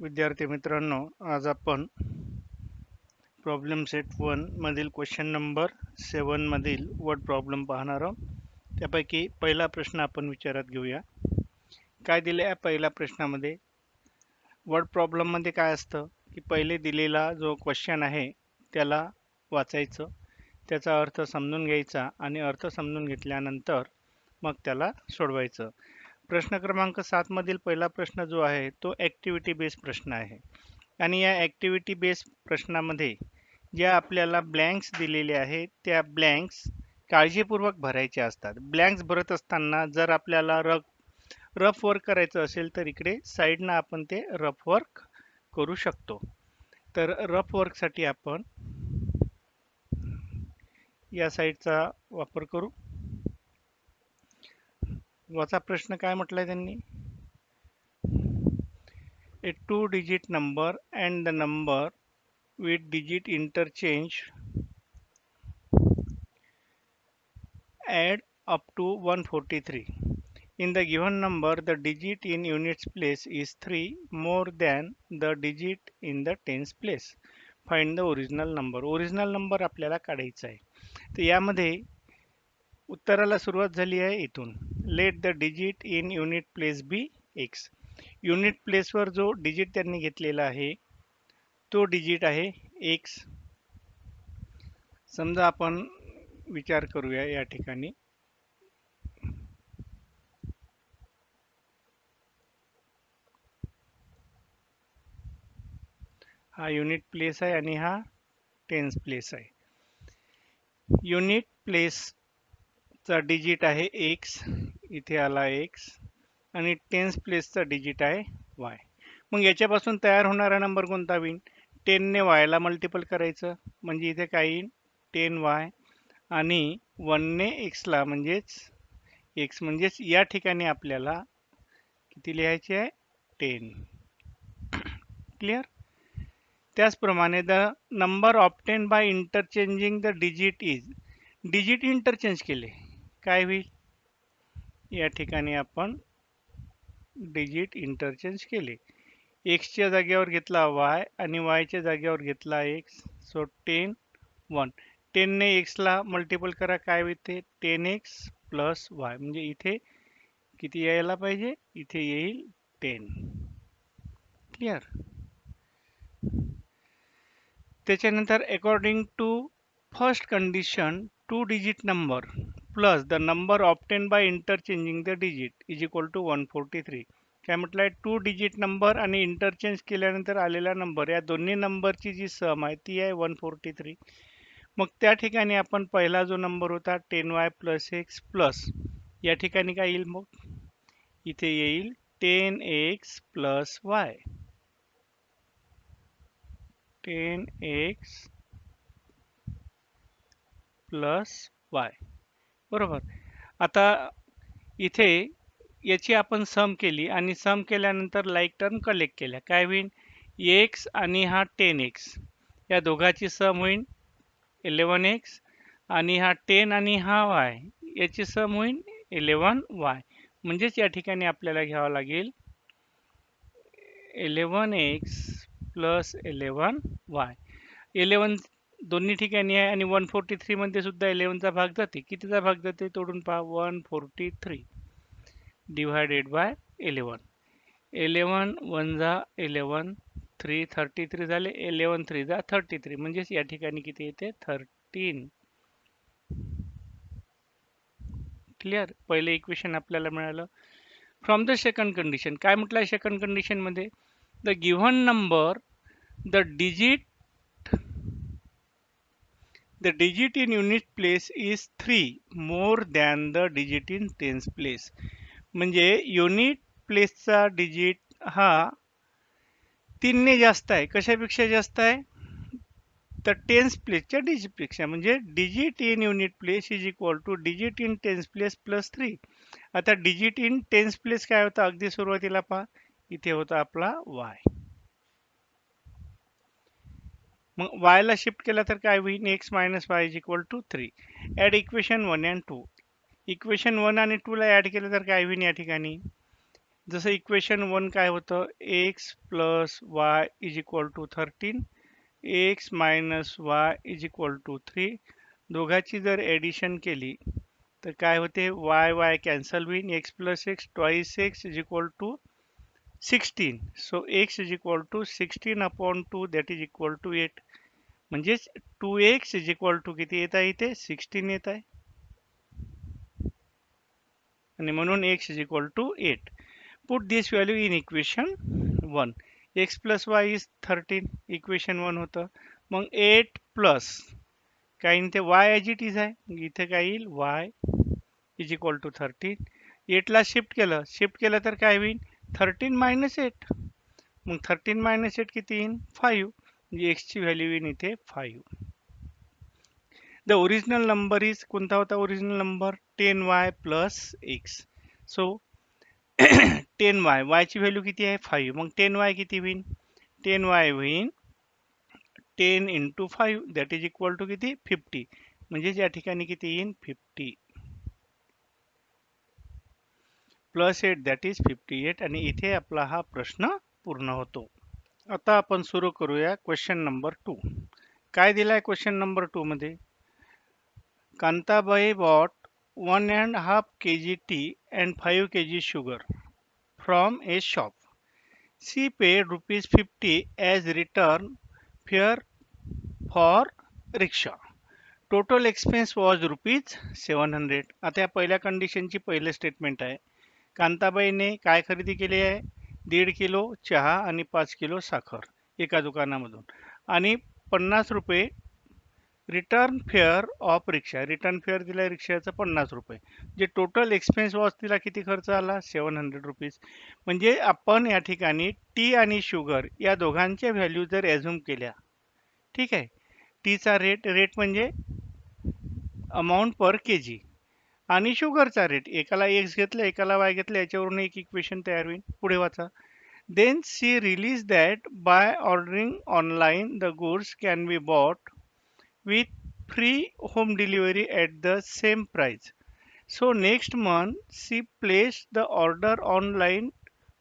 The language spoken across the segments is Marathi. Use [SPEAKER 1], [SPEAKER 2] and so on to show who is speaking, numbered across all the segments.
[SPEAKER 1] विद्यार्थी मित्रांनो, आज आपण प्रॉब्लेम सेट 1 मधील क्वेश्चन नंबर 7 मधील वर्ड प्रॉब्लेम पाहणार आहोत. त्यापैकी पहिला प्रश्न आपण विचारात घेऊया. काय दिले आहे पहिल्या प्रश्नामध्ये? वर्ड प्रॉब्लेम मध्ये काय असतं की पहिले दिलेला जो क्वेश्चन आहे त्याला वाचायचं, त्याचा अर्थ समजून घ्यायचा आणि अर्थ समजून घेतल्यानंतर मग त्याला सोडवायचं. प्रश्न क्रमांक 7 मधील पहिला प्रश्न जो आहे तो ॲक्टिव्हिटी बेस्ड प्रश्न आहे आणि या ॲक्टिव्हिटी बेस्ड प्रश्नामध्ये ज्या आपल्याला ब्लँक्स दिलेले आहेत त्या ब्लँक्स काळजीपूर्वक भरायचे असतात. ब्लँक्स भरत असताना जर आपल्याला रफ वर्क करायचं असेल तर इकडे साईडनं आपण ते रफ वर्क करू शकतो. तर रफ वर्कसाठी आपण या साईडचा वापर करू. वरचा प्रश्न काय म्हटलाय त्यांनी? A two-digit number and the number with digit interchange add up to 143. In the given number, the digit in units place is 3 more than the digit in the tens place. Find the original number. Original number आपल्याला काढायचा आहे. तर यामध्ये उत्तराला सुरुवात झाली आहे इथून. Let the digit in unit place be x. Unit प्लेसवर जो डिजिट त्यांनी घेतलेला आहे तो डिजिट आहे x. समजा आपण विचार करूया या ठिकाणी. हा युनिट प्लेस आहे आणि हा टेन्स प्लेस आहे. युनिट प्लेसचा डिजिट आहे x, इथे आला x आणि टेन्स प्लेसचा डिजिट आहे y. मग याच्यापासून तयार होणारा नंबर कोणता होईल? 10 ने y ला मल्टिपल करायचं म्हणजे इथे काय येईल? 10y आणि 1 ने x ला म्हणजेच या ठिकाणी आपल्याला किती लिहायचे आहे? 10. क्लिअर? त्याचप्रमाणे the number obtain by interchanging the digit is. Digit interchange केले काय होईल? या ठिकाणी आपण डिजिट इंटरचेंज केले. x च्या जागेवर घेतला y आणि y च्या जागेवर घेतला x. सो 10 1. 10 ने x ला मल्टिपल करा काय होते? 10x plus y. म्हणजे इथे किती यायला पाहिजे? इथे येईल 10. क्लिअर? त्याच्यानंतर according to first condition two digit number plus the number obtain by interchanging the digit is equal to 143. काय म्हटलंय? टू डिजिट नंबर आणि इंटरचेंज केल्यानंतर आलेला नंबर या दोन्ही नंबरची जी सम आहे ती आहे 143. मग त्या ठिकाणी आपण पहिला जो नंबर होता 10y प्लस x प्लस या ठिकाणी काय येईल? मग इथे येईल 10x plus y. 10x plus y. बरोबर. आता इथे याची आपण सम केली आणि सम केल्यानंतर लाईक टर्म कलेक्ट केल्या. काय होईल? x आणि हा 10x या दोघांची सम होईल 11x आणि हा 10 आणि हा y याची सम होईल 11y. म्हणजेच या ठिकाणी आपल्याला घ्यावं लागेल 11x प्लस 11y. 11 दोन्ही ठिकाणी आहे आणि 143 मध्ये सुद्धा 11 चा भाग जाते. कितीचा भाग जाते? तोडून पहा. 143 डिवायडेड बाय 11. 11 1 जा 11 3 33 झाले. 11 3 जा 33 म्हणजेच या ठिकाणी किती येते? 13. क्लिअर? पहिले इक्वेशन आपल्याला मिळालं. फ्रॉम द सेकंड कंडिशन काय म्हटलंय सेकंड कंडिशन मध्ये? The given number the digit in unit place is 3 more than the digit in tens place. म्हणजे युनिट प्लेसचा डिजिट हा 3 ने जास्त आहे. कशापेक्षा जास्त आहे? तर टेन्स प्लेसच्या डिजिट पेक्षा. म्हणजे digit in unit place is equal two digit in tense place plus 3. आता डिजिट इन टेन्स प्लेस काय होता? अगदी सुरुवातीला पहा इथे होता आपला y. मग y ला शिफ्ट केला तर काय होईल? x minus y is equal to 3. Add equation 1 and 2. Equation 1 आणि 2 ला ॲड केलं तर काय होईल या ठिकाणी? जसं इक्वेशन 1 काय होतं, x plus y is equal to 13, x minus y is equal to 3. दोघांची जर ॲडिशन केली तर काय होते, वाय वाय कॅन्सल होईल, x plus x twice x is equal to 16. So x is equal to 16 upon 2 that is equal to 8. म्हणजेच 2x इज इक्वल टू किती येत आहे इथे, 16 येत आहे. आणि म्हणून x is equal to 8. Put this value in equation 1. x plus y is 13 equation 1 होतं. मग 8 प्लस काय इथे y ॲज इट इज आहे, इथे काय येईल y इज इक्वल टू 13. 8 ला शिफ्ट केलं तर काय होईल, 13 मायनस 8. मग 13 मायनस 8 किती येईल, 5. म्हणजे x ची व्हॅल्यू येईल इथे 5. द ओरिजिनल नंबर इज, कोणता होता original number, 10y plus x. So 10y, y ची व्हॅल्यू किती आहे 5. मग 10y किती होईल, 10y होईल 10 into 5 that is equal to किती, 50. म्हणजे या ठिकाणी किती येईल, 50 प्लस 8 दॅट इज 58. आणि इथे आपला हा प्रश्न पूर्ण होतो. आता आपण सुरू करूया क्वेश्चन नंबर 2. काय दिलाय क्वेश्चन नंबर 2 मध्ये, Kantabai bought 1.5 kg tea and 5 kg sugar from a shop. She paid rupees 50 as return fare for rickshaw. Total expense was rupees 700. आता या पहिल्या कंडिशनची पहिले स्टेटमेंट आहे. कांताबाईने काय खरेदी केली आहे, 1.5 किलो चहा आणि 5 किलो साखर एका दुकानामधून, आणि 50 रुपये return fair of rickshaw, return fair दिला रिक्षाचा 50 रुपये. जे टोटल एक्सपेन्स वॉज तिला किती खर्च आला, 700 रुपीज. म्हणजे आपण या ठिकाणी टी आणि शुगर या दोघांच्या व्हॅल्यू जर ॲझ्युम केल्या, ठीक आहे, टीचा रेट म्हणजे अमाऊंट पर के जी, आणि शुगरचा रेट, एकाला एक्स घेतलं एकाला वाय घेतलं, याच्यावरून एक इक्वेशन तयार होईल. पुढे वाचा. Then she realise that by ordering online the goods can be bought with free home delivery at the same price. So next month she placed the order online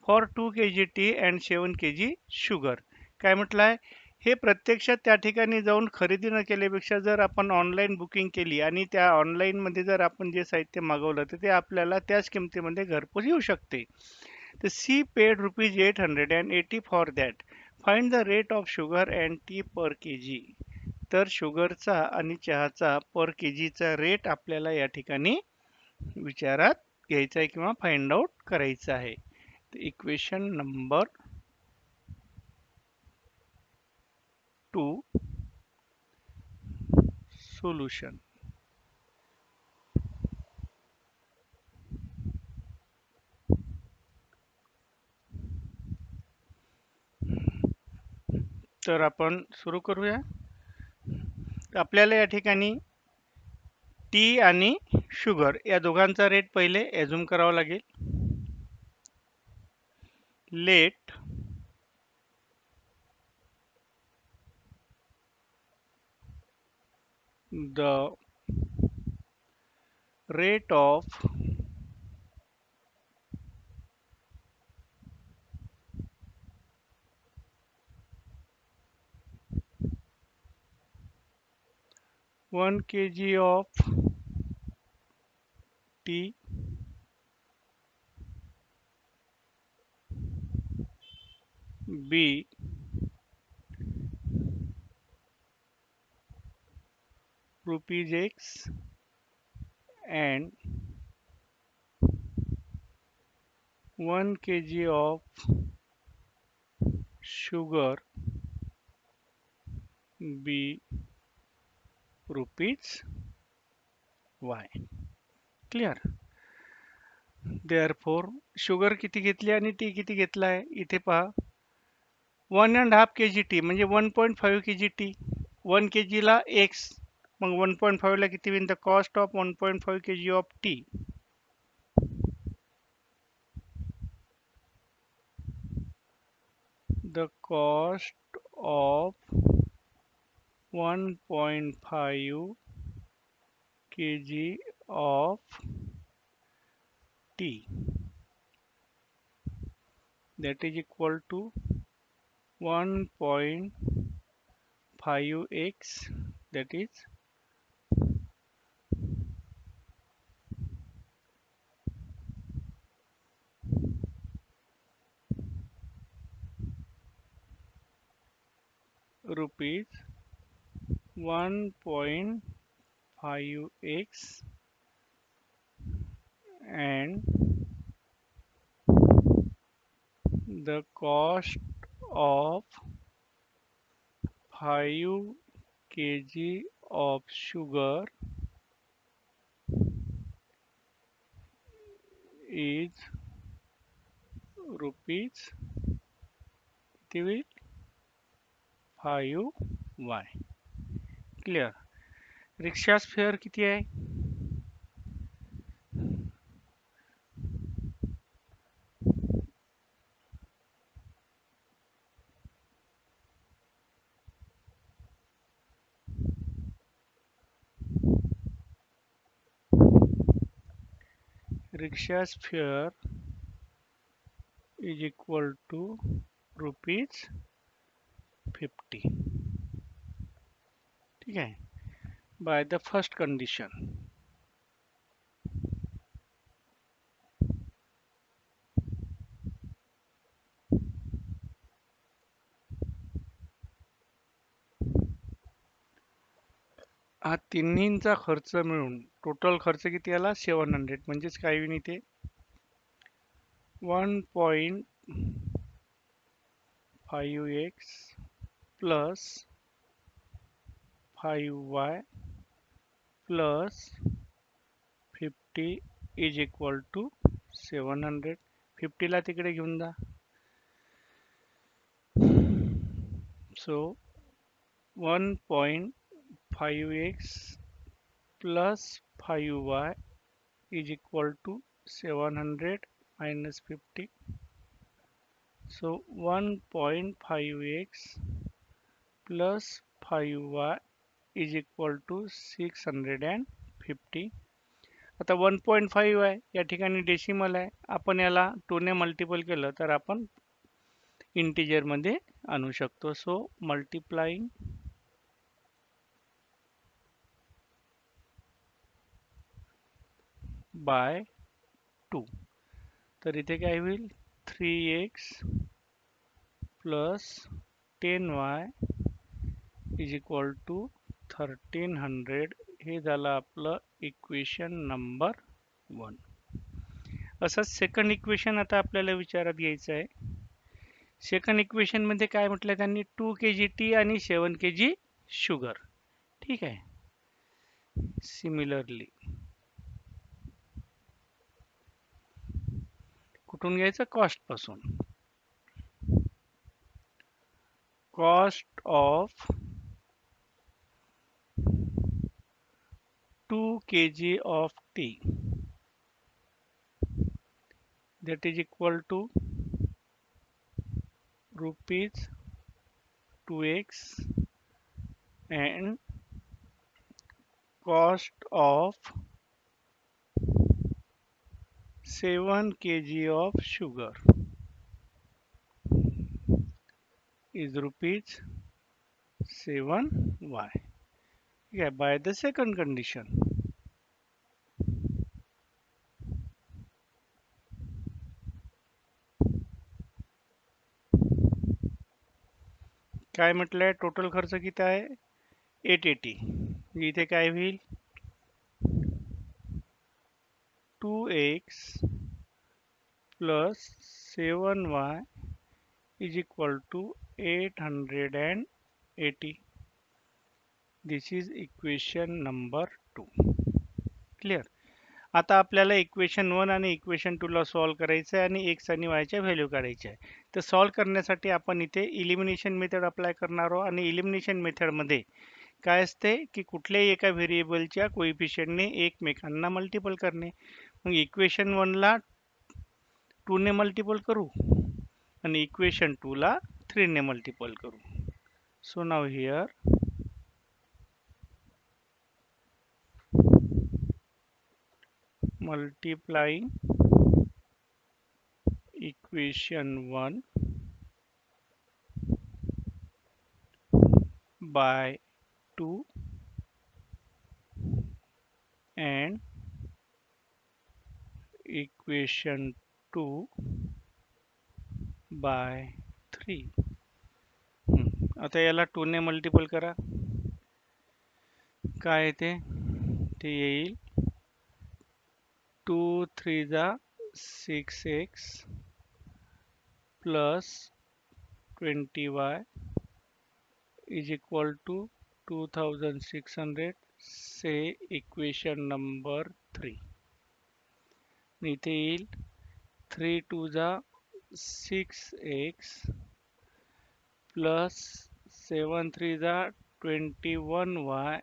[SPEAKER 1] for 2 kg tea and 7 kg sugar. काय म्हटलंय, हे प्रत्यक्षात त्या ठिकाणी जाऊन खरेदी न केल्यापेक्षा जर आपण ऑनलाईन बुकिंग केली आणि त्या ऑनलाईन मध्ये जर आपण जे साहित्य मागवलं तर ते आपल्याला त्याच किमतीमध्ये घरपोच येऊ शकते. तर she paid rupees 880 for that. Find the rate of sugar and tea per K G. तर शुगरचा आणि चहाचा पर के जीचा रेट आपल्याला या ठिकाणी विचारात घ्यायचा आहे किंवा फाइंड आउट करायचा आहे. Equation number 2 solution. तर आपण सुरू करूया. आपल्याला या ठिकाणी टी आणि शुगर या दोघांचा रेट पहिले ॲझ्युम करावा लागेल. Let the rate of one kg of tea be rupees X and 1 kg of sugar be rupees Y. Clear. Therefore sugar किती घेतली आणि टी किती घेतला आहे, इथे पहा. 1.5 kg टी म्हणजे 1.5 kg टी, 1 kg ला एक्स, मग 1.5 ला किती होईल, the cost of 1.5 kg of T the cost of 1.5 kg of tea that is equal to 1.5x, that is rupees 1.5x, and the cost of 5 kg of sugar is rupees 5y. Clear. Rickshaw fair किती आहे? रिक्षा's fare is equal to rupees 50. ठीक आहे. By the first condition. हा तिन्हींचा खर्च मिळून टोटल खर्च किती आला? 700. म्हणजेच काय होईल इथे? 1.5x plus 5y plus 50 is equal to 700. 50 ला तिकडे घेऊन जा. So 1.5x plus 5y is equal to 700 minus 50. So 1.5x plus 5y is equal to 650. आता 1.5 आहे, या ठिकाणी डेसिमल आहे. आपण याला 2 ने मल्टिपल केलं तर आपण इंटिजर मध्ये आणू शकतो. So multiplying by 2. तर इथे काय होईल? 3x plus 10y is equal to 1300. हे झालं आपलं इक्वेशन नंबर 1. असंच सेकंड इक्वेशन आता आपल्याला विचारात घ्यायचं आहे. सेकंड इक्वेशन मध्ये काय म्हटलं त्यांनी? 2 kg टी आणि 7 kg शुगर. ठीक आहे. सिमिलरली कुठून घ्यायचं? कॉस्ट पासून. Cost of 2 kg of tea, that is equal to rupees 2x, and cost of 7 kg of sugar is rupees 7y. Yeah, by the second condition. काय म्हटलंय? टोटल खर्च किती आहे? 880. इथे काय होईल? 2x plus 7y is equal to 880. This is equation number 2. Clear. आता आपल्याला इक्वेशन 1 आणि इक्वेशन 2 ला सॉल्व्ह करायचं आहे आणि x आणि y च्या व्हॅल्यू काढायच्या आहे. तर सॉल्व्ह करण्यासाठी आपण इथे इलिमिनेशन मेथड अप्लाय करणार आहोत. आणि इलिमिनेशन मेथडमध्ये काय असते की कुठल्याही एका व्हेरिएबलच्या कोइफिशियंटने एकमेकांना मल्टिपल करणे. मग इक्वेशन 1 ला 2 ने मल्टिपल करू आणि इक्वेशन 2 ला 3 ने मल्टिपल करू. So now here multiplying equation equation 1 by 2 and equation 2 by 3. आता याला 2 ने मल्टिपल करा. काय येते? ते येईल 2 3 जा 6x plus 20y is equal to 2600. Say equation number 3. इथे येईल 3 2 जा 6x plus 7 3 जा 21y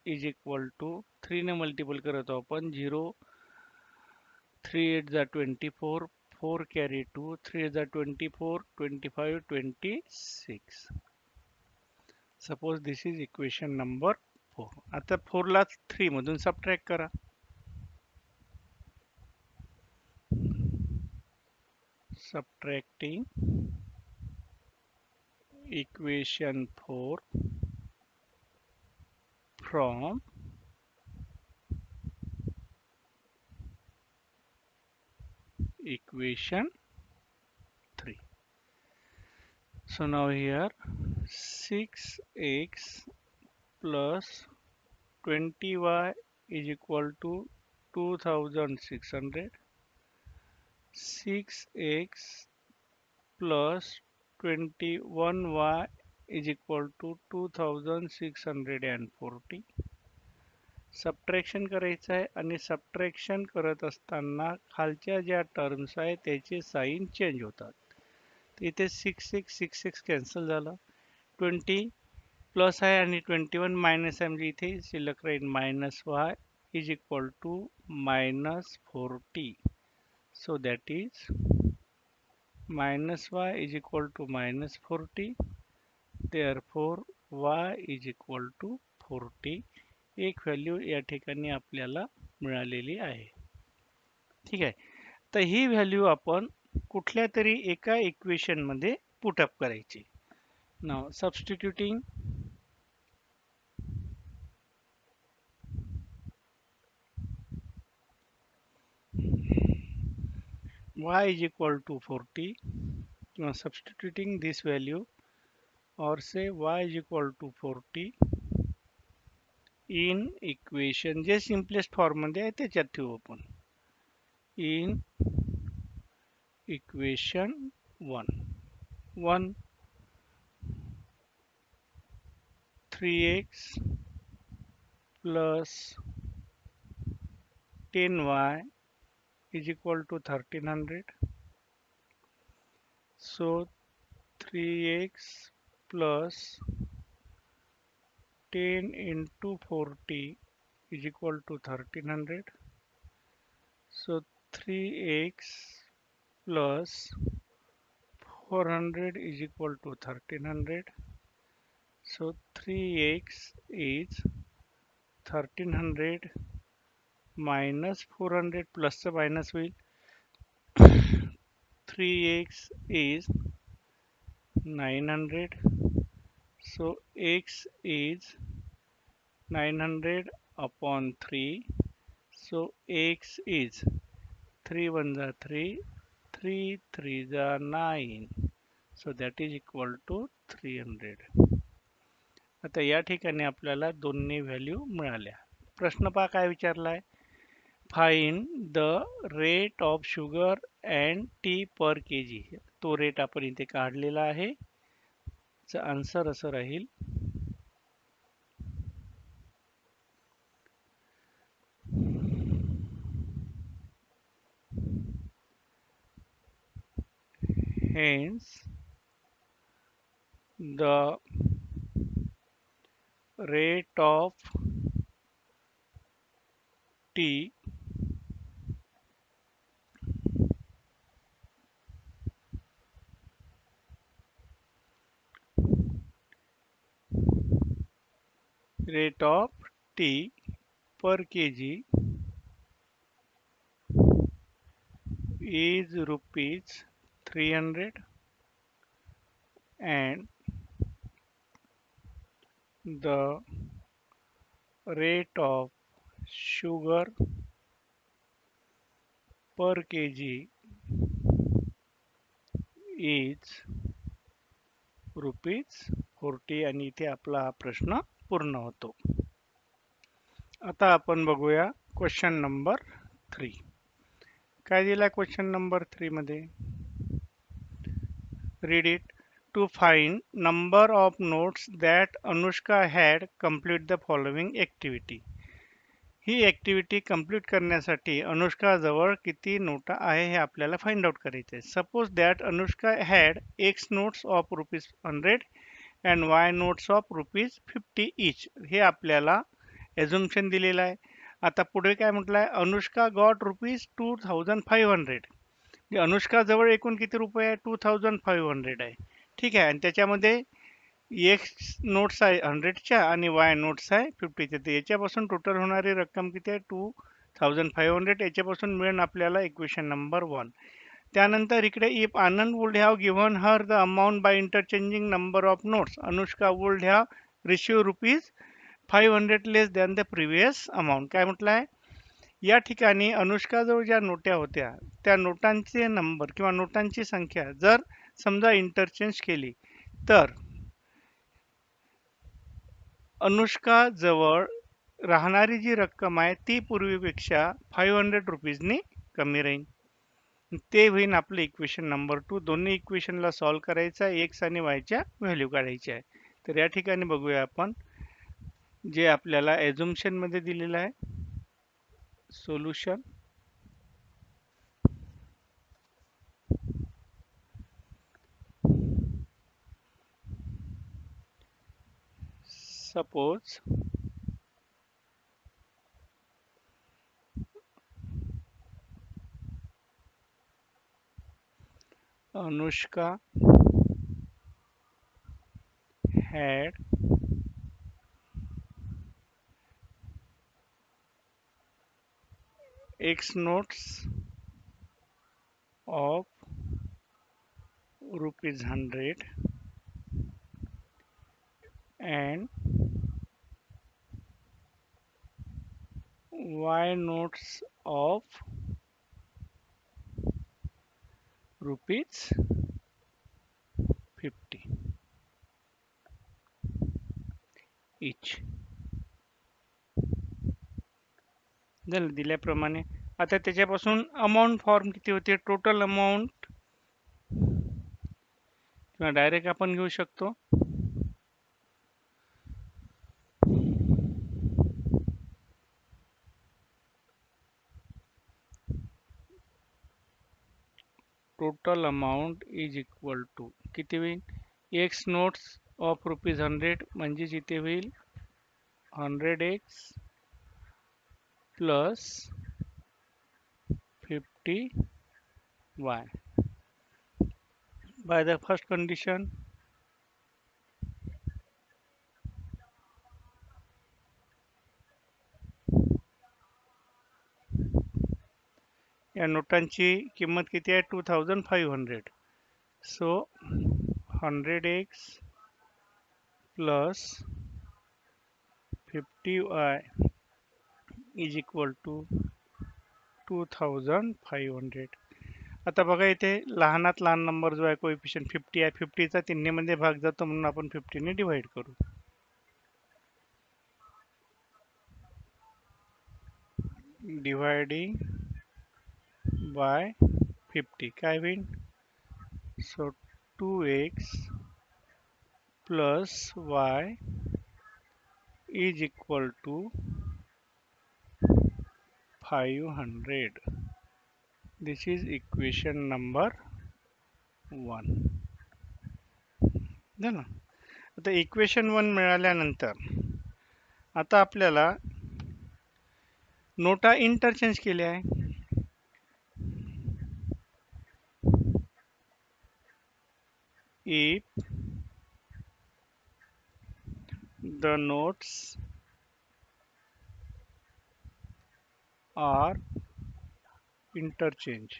[SPEAKER 1] is equal to 3 ने मल्टिपल करत आहोत आपण 0 3 8 जा 24 4 कॅरी 2 3 8 जा 24 25 26. Suppose this is equation number 4. आता 4 ला 3 मधून सबट्रॅक्ट करा. Subtracting equation 4 from equation 3. So now here 6x plus 20y is equal to 2600. 6x plus 21y is equal to 2640. Subtraction करायचं आहे आणि सबट्रॅक्शन करत असताना खालच्या ज्या टर्म्स आहे त्याचे साइन चेंज होतात. तर इथे 6 कॅन्सल झालं. 20 प्लस आहे आणि 21 मायनस आहे म्हणजे इथे शिल्लक राहील -y is equal to -40. So that is -y is equal to -40. Therefore y is equal to 40. एक व्हॅल्यू या ठिकाणी आपल्याला मिळालेली आहे. ठीक आहे. तर ही व्हॅल्यू आपण कुठल्या तरी एका इक्वेशन मध्ये पुट अप करायची. नाव substituting y is equal to 40. Now substituting this value or say y is equal to 40 in equation जे simplest form मध्ये आहे त्याच्यात ठेवू आपण. In equation 1 3x plus 10y is equal to 1300. So 3x plus 10 into 40 is equal to 1300. So 3x plus 400 is equal to 1300. So 3x is 1300 minus 400 plus the minus will 3x is 900. So x is 900 upon 3. So x is 3 1 जा 3, 3 3 जा 9. So that is equal to 300. आता या ठिकाणी आपल्याला दोन्ही व्हॅल्यू मिळाल्या. प्रश्न पहा काय विचारलाय. Find the rate of sugar and tea per K G. तो रेट आपण इथे काढलेला आहे. आन्सर असं राहील hence the rate of T per kg is rupees 300 and the rate of sugar per kg is rupees 40 आणि इथे आपला हा प्रश्न पूर्ण होतो. आता आपण बघूया क्वेश्चन नंबर 3. काय दिला क्वेश्चन नंबर 3 मध्ये? Read it. To find number of notes that Anushka had complete the following activity. ही ऍक्टिव्हिटी कंप्लीट करण्यासाठी अनुष्काजवळ किती नोटा आहे हे आपल्याला फाइंड आउट करायचे आहे. Suppose that Anushka had x notes of ₹100 and Y notes of ₹50 इच. हे आपल्याला एझम्पशन दिलेलं आहे. आता पुढे काय म्हटलंय? अनुष्का गॉट ₹2500. अनुष्का जवळ एकूण किती रुपये आहे? 2500 आहे. ठीक आहे. आणि त्याच्यामध्ये एक्स नोट्स आहे 100च्या आणि वाय नोट्स आहे 50च्या. तर याच्यापासून टोटल होणारी रक्कम किती आहे? 2500. याच्यापासून मिळेल आपल्याला इक्वेशन नंबर 1. त्यानंतर इकडे if Anand would have given her the amount by interchanging number of notes, Anushka would have receive ₹500 less than the previous amount. काय म्हटलंय? या ठिकाणी अनुष्काजवळ ज्या नोट्या होत्या त्या नोटांचे नंबर किंवा नोटांची संख्या जर समजा इंटरचेंज केली तर अनुष्का जवळ राहणारी जी रक्कम आहे ती पूर्वीपेक्षा ₹500 कमी राहील. ते होईल आपलं इक्वेशन नंबर 2. दोन्ही इक्वेशनला सॉल्व्ह करायचं आहे, एक्स आणि वायच्या व्हॅल्यू काढायच्या आहे. तर या ठिकाणी बघूया आपण जे आपल्याला एझम्पशन मध्ये दिलेलं आहे. Solution. Suppose Anushka had X notes of ₹100 and Y notes of ₹50 each. झालं दिल्याप्रमाणे. आता त्याच्यापासून अमाऊंट फॉर्म किती होते? टोटल अमाऊंट किंवा डायरेक्ट आपण घेऊ शकतो total amount is equal to किती होईल? एक्स नोट्स ऑफ ₹100 म्हणजेच इथे होईल 100x plus 50y. By the first condition, या नोटांची किंमत किती आहे? 2500. So 100x plus 50y is equal to 2500. आता बघा इथे लहानात लहान नंबर जो आहे कोएफिशियंट 50 आहे. 50चा 3 मध्ये भाग जातो म्हणून आपण 50 ने डिवाइड करू. डिवाइडिंग बाय 50 काय होईल? So 2x plus y is equal to 500. This is equation number 1. झालं. आता इक्वेशन 1 मिळाल्यानंतर आता आपल्याला नोटा इंटरचेंज केल्या आहे. If the notes are interchanged,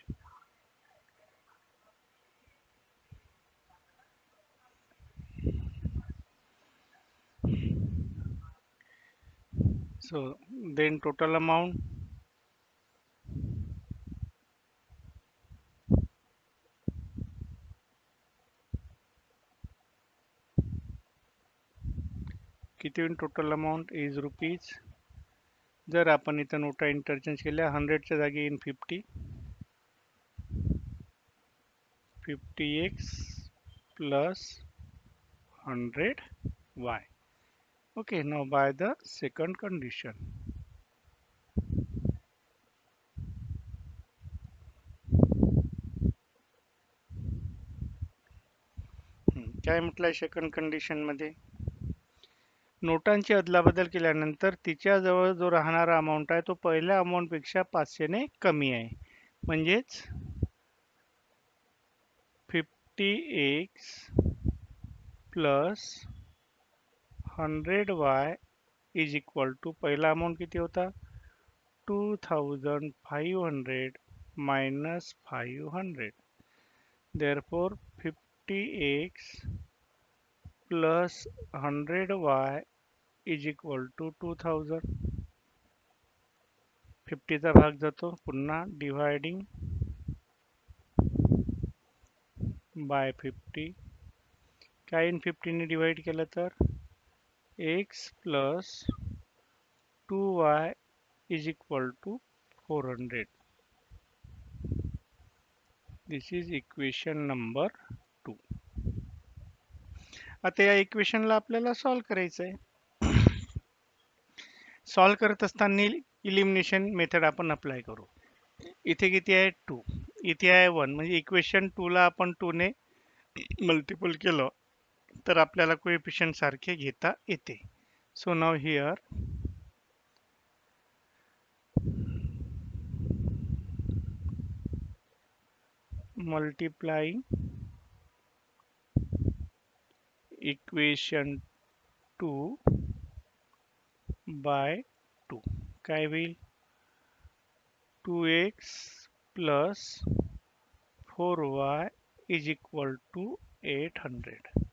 [SPEAKER 1] So then total amount किती होईल? Total amount is rupees. जर आपण इथं नोटा इंटरचेंज केल्या 100च्या जागी in 50 50x plus 100y. Okay, now by the second condition. काय म्हटलंय सेकंड कंडिशन मध्ये? नोटांची अदलाबदल केल्यानंतर तिच्याजवळ जो राहणारा अमाऊंट आहे तो पहिल्या अमाऊंट पेक्षा 500ने कमी आहे. म्हणजेच 50x plus 100y is equal to पहिला अमाऊंट किती होता? 2500 minus 500. Therefore 50x plus 100y is equal to 2000. 50 चा भाग जातो, पुन्हा डिवाइडिंग बाय 50. काय इन 50 ने डिवाइड केलं तर x plus 2y is equal to 400. This is equation number 2. आता या इक्वेशनला आपल्याला सॉल्व करायचं आहे. सॉल्व करत असताना इलिमिनेशन मेथड आपण अप्लाय करू. इथे किती आहे? 2. इथे आहे 1. म्हणजे इक्वेशन 2 ला आपण 2 ने मल्टिपल केलं तर आपल्याला कोएफिशियंट सारखे घेता येते. So now here multiplying equation 2 by 2 काय होईल? 2x plus 4y is equal to 800.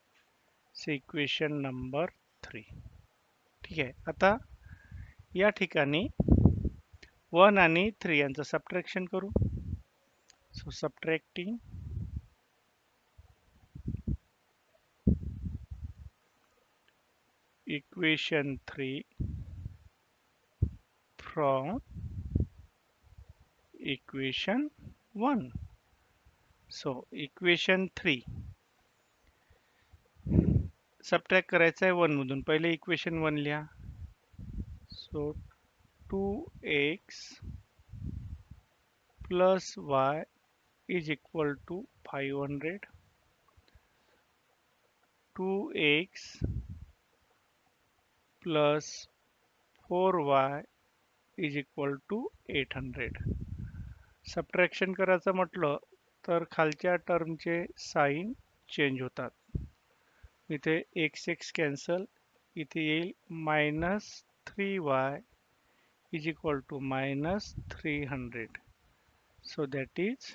[SPEAKER 1] Say equation number 3. ठीक आहे. आता या ठिकाणी 1 आणि 3 यांचं सबट्रॅक्शन करू. So subtracting equation 3 from equation 1. So equation 3 subtract करायचं आहे 1 मधून. पहिले इक्वेशन 1 लिहा. So 2x plus y is equal to 500. 2x plus 4y is equal to 800. Subtraction करायचं म्हटलं तर खालच्या टर्मचे साइन चेंज होतात. इथे x x कॅन्सल, इथे येईल -3y is equal to -300. So that is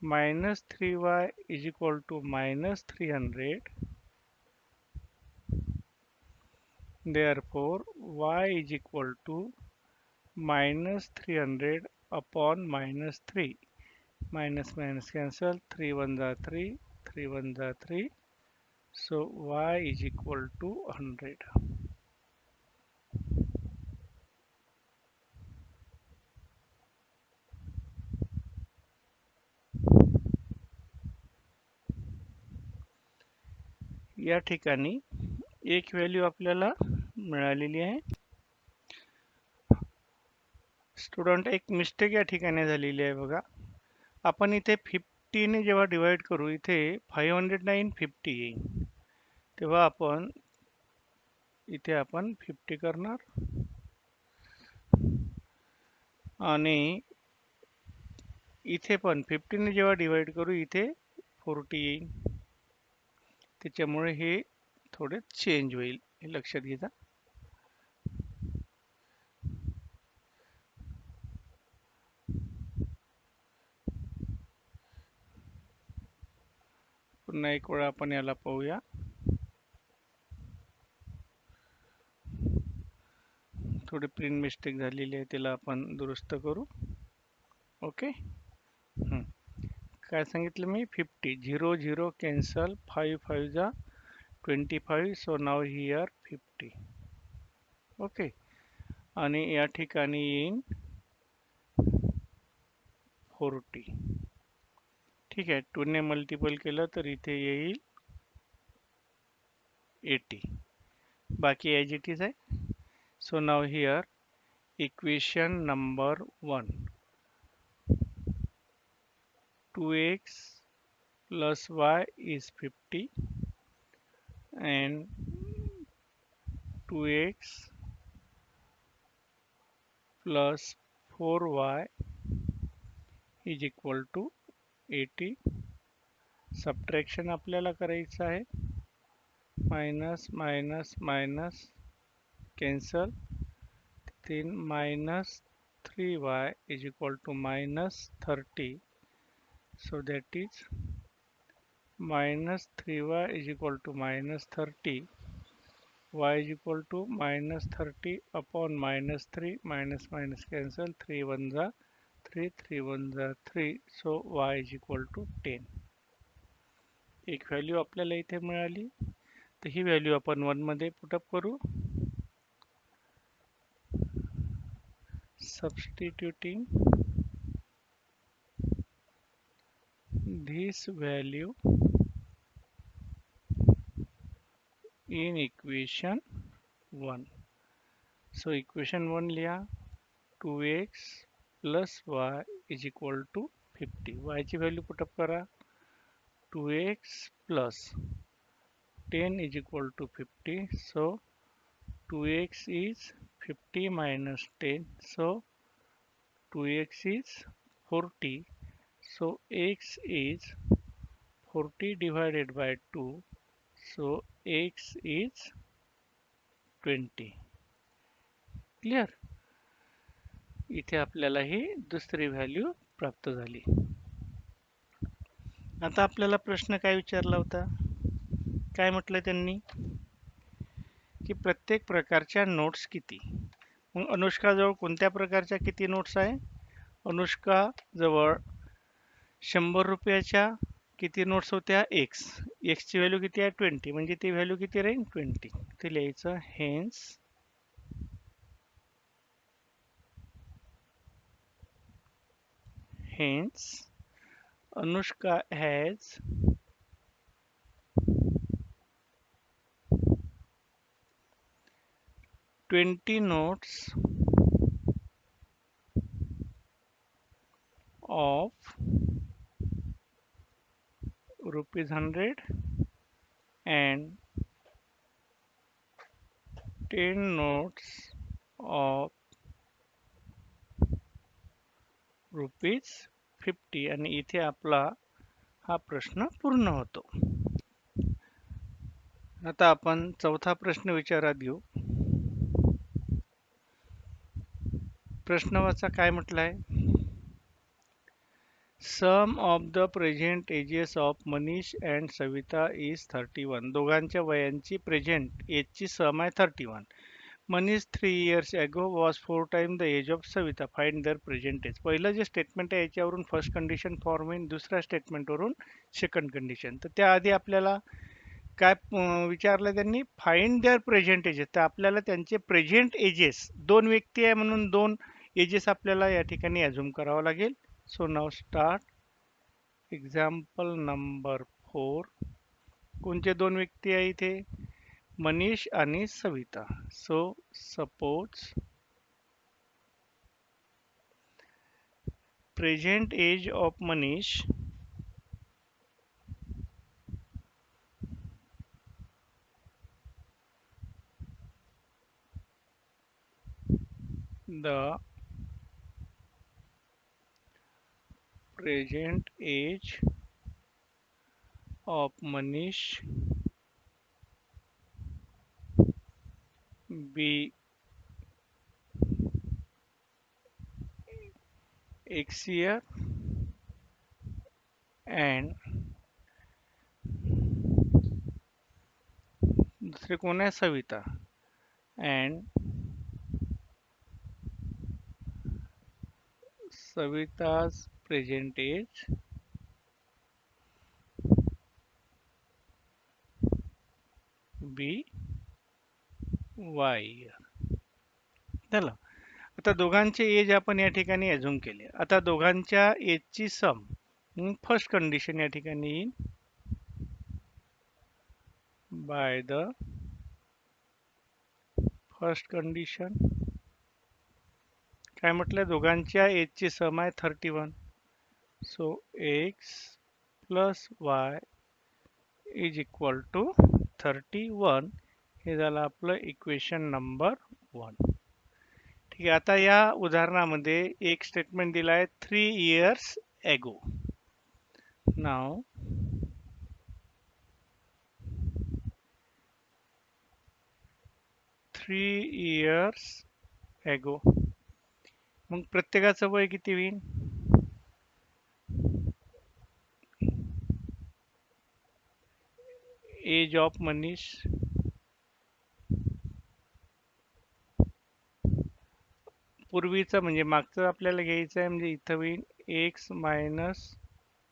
[SPEAKER 1] -3y is equal to -300. Therefore y is equal to -300 upon -3. Minus minus cancel. 3 1 are 3, 3 1 are 3. So y is equal to 100. या ठिकाणी एक व्हॅल्यू आपल्याला मिळालेली आहे. स्टुडंट, एक मिस्टेक या ठिकाणी झालेली आहे बघा. आपण इथे 50 ने जेव्हा डिवाइड करू, इथे 500 नाही 50 येईल. तेव्हा आपण इथे 50 करणार आणि इथे पण 50 ने जेव्हा डिवाइड करू इथे 40 येईल. त्याच्यामुळे हे थोडे चेंज होईल, हे लक्षात घ्या. पुन्हा एक वेळा आपण याला पाहूया. थोडी प्रिंट मिस्टेक झालेली आहे, तिला आपण दुरुस्त करू. ओके. काय सांगितलं मी? 50. 0 0 कॅन्सल, 5 5 जा 25. So now here 50. ओके. आणि या ठिकाणी येईन 40. ठीक आहे. 2 ने मल्टिपल केलं तर इथे येईल 80. बाकी ॲज इट इज आहे. So now here equation number 1, 2x plus y is 50 and 2x plus 4y is equal to 80. Subtraction आपल्याला करायचं आहे. Minus minus minus cancel. 3 minus 3y is equal to minus 30. So that is minus 3y is equal to minus 30. Y is equal to minus 30 upon minus 3. Minus minus cancel. 3 1 जा 3, 3 1 जा 3. So y is equal to 10. एक व्हॅल्यू आपल्याला इथे मिळाली. तर ही व्हॅल्यू आपण 1 मध्ये पुटअप करू. Substituting this value in equation 1. So equation 1 लिहा. 2x plus y is equal to 50. y ची व्हॅल्यू पुटअप करा. 2x plus 10 is equal to 50. So 2x is 50 minus 10. So 2x is 40. So x is 40 divided by 2. So x is 20. Clear? इथे आपल्याला ही दुसरी व्हॅल्यू प्राप्त झाली. आता आपल्याला प्रश्न काय विचारला होता? काय म्हटलं त्यांनी? की प्रत्येक प्रकारच्या नोट्स किती? मग अनुष्काजवळ कोणत्या प्रकारच्या किती नोट्स आहे? अनुष्काजवळ 100 रुपयाच्या किती नोट्स होत्या? एक्स. एक्सची व्हॅल्यू किती आहे? 20. म्हणजे ती व्हॅल्यू किती राहील? 20. ते लिहायचं hence Anushka has 20 notes of rupees 100 and 10 notes of rupees 50. आणि इथे आपला हा प्रश्न पूर्ण होतो. आता आपण चौथा प्रश्न विचारात घेऊ. प्रश्न वाचा, काय म्हटलंय? Sum of the present ages of Manish and Savita is 31. दोघांच्या वयांची प्रेझेंट एजची सम आहे 31. Manish 3 years ago was 4 times the age of Savita. Find their present age. पहिलं जे स्टेटमेंट आहे याच्यावरून फर्स्ट कंडिशन फॉर्म होईल, दुसऱ्या स्टेटमेंटवरून सेकंड कंडिशन. तर त्याआधी आपल्याला काय विचारलं त्यांनी? Find their present ages. तर आपल्याला त्यांचे प्रेझेंट एजेस, दोन व्यक्ती आहे म्हणून दोन एजेस आपल्याला या ठिकाणी अझ्युम करावं लागेल. सो नाव स्टार्ट. Example number 4. कोणते दोन व्यक्ती आहे इथे? मनीष आणि Savita. So suppose present age of Manish the present age of Manish be X year and दूसरे कौन है? Savita. And Savita's present age be y. झालं. आता दोघांचे एज आपण या ठिकाणी अझ्युम केले. आता दोघांच्या एजची सम फर्स्ट कंडिशन या ठिकाणी येईल बाय द फर्स्ट कंडिशन. काय म्हटलं, दोघांच्या एजची सम आहे 31. So x plus y is equal to 31. हे झालं आपलं इक्वेशन नंबर 1. ठीक आहे. आता या उदाहरणामध्ये एक स्टेटमेंट दिलं आहे 3 years ago. नाव 3 years ago. मग प्रत्येकाचं वय किती होईल? एज ऑफ मनीष पूर्वीचं म्हणजे मागचं आपल्याला घ्यायचं आहे, म्हणजे इथं होईल एक्स मायनस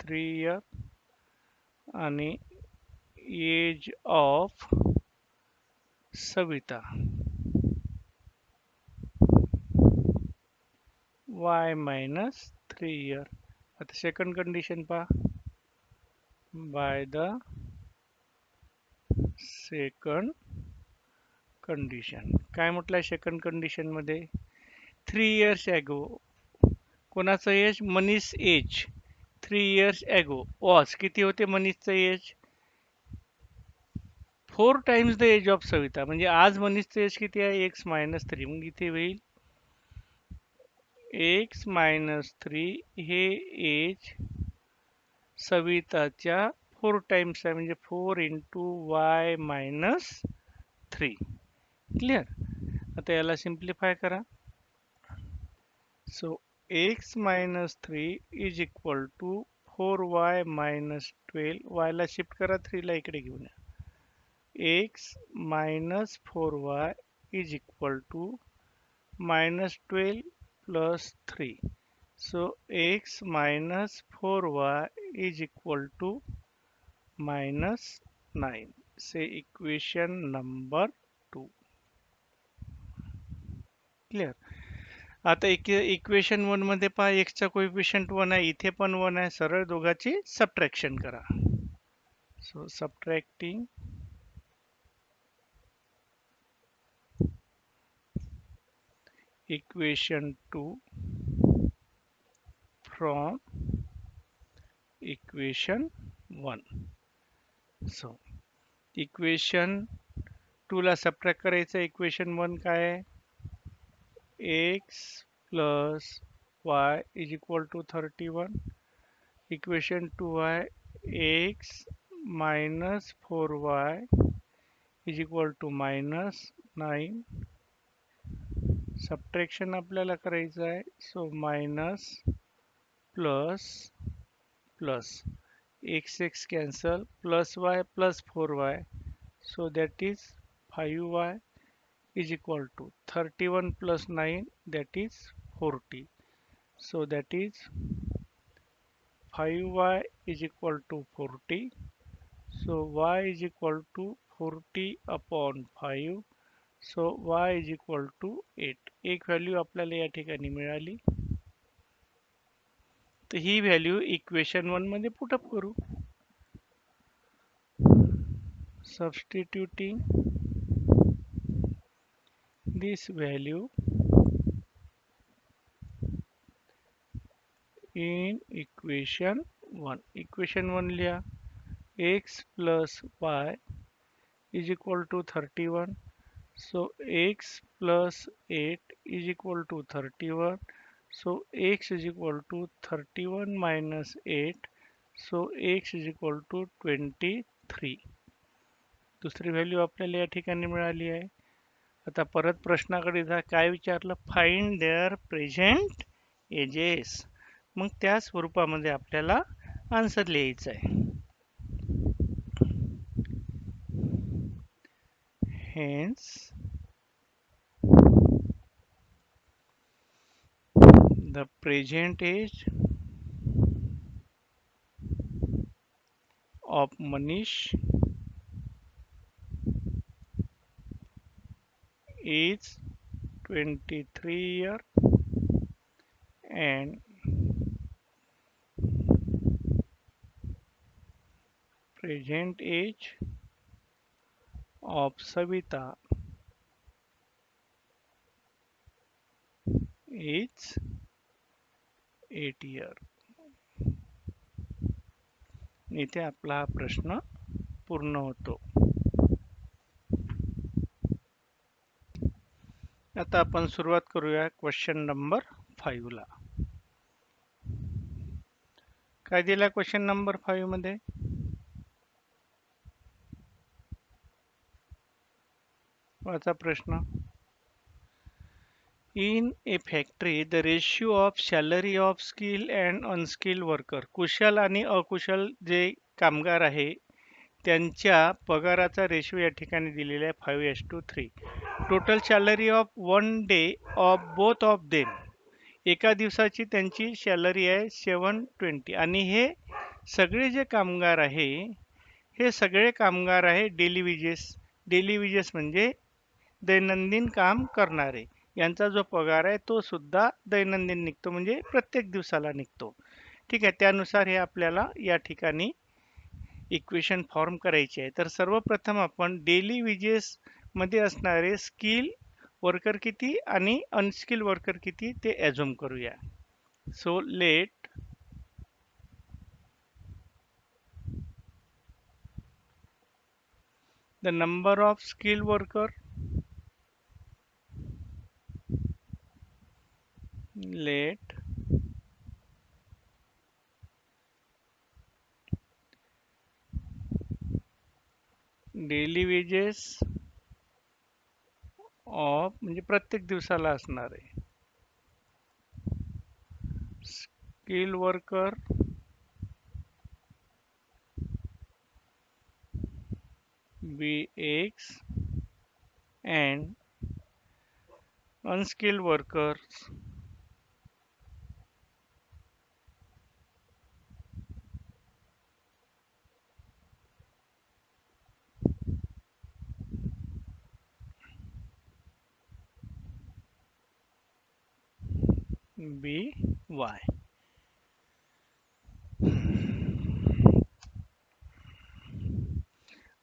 [SPEAKER 1] 3 year आणि age of Savita y minus 3 year. आता सेकंड कंडिशन पहा. बाय द सेकंड कंडिशन काय म्हटलंय सेकंड कंडिशन मध्ये 3 years ago. कोणाचं age? Manish age 3 years ago was किती होते मनीषचं एज? 4 times the age of Savita. म्हणजे आज मनीषचं एज किती आहे? X minus 3. मग इथे होईल एक्स मायनस 3 हे एज सविताच्या 4 टाइम्स आहे, म्हणजे 4 इंटू वाय मायनस 3. क्लिअर. आता याला सिम्प्लिफाय करा. So x minus 3 is equal to 4y minus 12. वायला शिफ्ट करा, 3ला इकडे घेऊन या. X minus 4y is equal to minus 12 plus 3. So x minus 4y is equal to minus 9. Say equation number 2. Clear. आता इक्वेशन 1 मध्ये पहा x चा कोएफिशियंट 1 आहे, इथे पण 1 आहे. सरळ दोघांची सबट्रॅक्शन करा. So subtracting equation 2 from equation 1. So equation 2 ला सबट्रॅक्ट करायचं. इक्वेशन 1 काय आहे? x plus y is equal to 31. Equation 2 आहे x minus 4y is equal to minus 9. Subtraction आपल्याला करायचं आहे. So minus plus plus x x cancel plus y plus 4y. So that is 5y is equal to 31 plus 9, that is 40. So that is 5y is equal to 40. So y is equal to 40 upon 5. So y is equal to 8. एक व्हॅल्यू आपल्याला या ठिकाणी मिळाली. तर ही व्हॅल्यू इक्वेशन 1 मध्ये पुट अप करू. Substituting this value in equation 1. Equation 1 लिहा. x plus y is equal to 31. So x plus 8 is equal to 31. So x is equal to 31 minus 8. So x is equal to 23. दुसरी व्हॅल्यू आपल्याला या ठिकाणी मिळाली आहे. आता परत प्रश्नाकडे जा. काय विचारलं? Find their present ages. मग त्या स्वरूपामध्ये आपल्याला आन्सर लिहायचं आहे. Hence the present age of Manish is 23 year and present age of Savita is 8 year. इथे आपला हा प्रश्न पूर्ण होतो. आता आपण सुरुवात करूया क्वेश्चन नंबर 5 ला. काय दिला क्वेश्चन नंबर 5 मध्ये? वाचा प्रश्न. In a factory, the ratio of salary of skilled and unskilled worker, कुशल आणि अकुशल जे कामगार आहे त्यांच्या पगाराचा रेशो या ठिकाणी दिलेला आहे 5:3. Total salary of one day of both of them, एका दिवसाची त्यांची सॅलरी आहे 720 आणि हे सगळे जे कामगार आहे हे सगळे कामगार आहे डेली वेजेस. डेली वेजेस म्हणजे दैनंदिन काम करणारे, यांचा जो पगार आहे तो सुद्धा दैनंदिन निघतो म्हणजे प्रत्येक दिवसाला निघतो. ठीक आहे, त्यानुसार हे आपल्याला या ठिकाणी इक्वेशन फॉर्म करायची आहे. तर सर्वप्रथम आपण डेली वेजेस मध्ये असणारे स्किल वर्कर किती आणि अनस्किल वर्कर किती ते ॲझ्युम करूया. So let the number of skill worker, let daily wages of म्हणजे प्रत्येक दिवसाला असणार आहे skill worker be x and unskilled workers be y.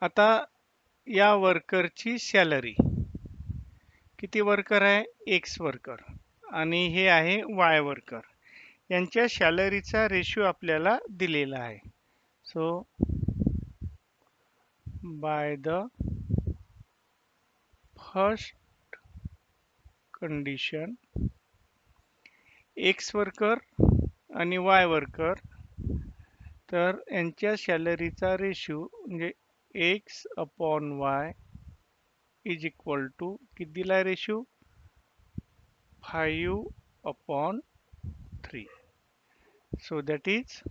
[SPEAKER 1] आता या वर्करची सॅलरी किती वर्कर आहे? एक्स वर्कर आणि हे आहे वाय वर्कर. यांच्या सॅलरीचा रेशिओ आपल्याला दिलेला आहे. So by the first condition x worker आणि वाय वर्कर, तर यांच्या सॅलरीचा रेशिओ म्हणजे x upon y is equal to किती दिला ratio? 5/3. So that is